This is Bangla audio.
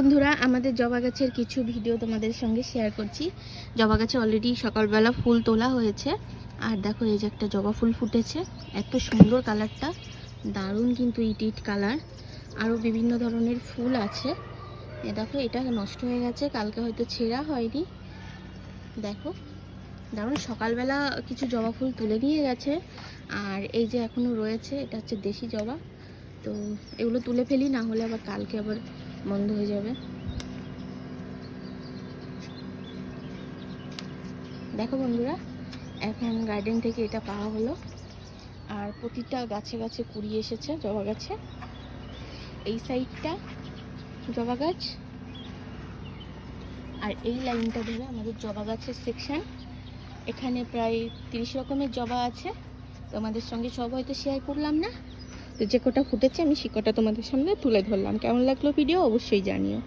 বন্ধুরা, আমাদের জবা গাছের কিছু ভিডিও তোমাদের সঙ্গে শেয়ার করছি। জবা গাছে অলরেডি সকালবেলা ফুল তোলা হয়েছে। আর দেখো, এই যে একটা জবা ফুল ফুটেছে, এত সুন্দর কালারটা, দারুণ কিন্তু ইট ইট কালার। আরও বিভিন্ন ধরনের ফুল আছে। এ দেখো, এটা নষ্ট হয়ে গেছে, কালকে হয়তো ছেঁড়া হয়নি। দেখো দারুণ, সকালবেলা কিছু জবা ফুল তুলে নিয়ে গেছে। আর এই যে এখনও রয়েছে, এটা হচ্ছে দেশি জবা। তো এগুলো তুলে ফেলি, না হলে আবার কালকে আবার বন্ধ হয়ে যাবে। দেখো বন্ধুরা, এখন গার্ডেন থেকে এটা পাওয়া হলো। আর প্রতিটা গাছে গাছে কুড়ি এসেছে জবা গাছে। এই সাইডটা জবা গাছ, আর এই লাইনটা ধরে আমাদের জবা গাছের সেকশন। এখানে প্রায় 30 রকমের জবা আছে। তোমাদের সঙ্গে সব হয়তো শেয়ার করলাম না, তো যে কটা ফুটেছে আমি সে কটা তোমাদের সামনে তুলে ধরলাম। কেমন লাগলো ভিডিও অবশ্যই জানিও।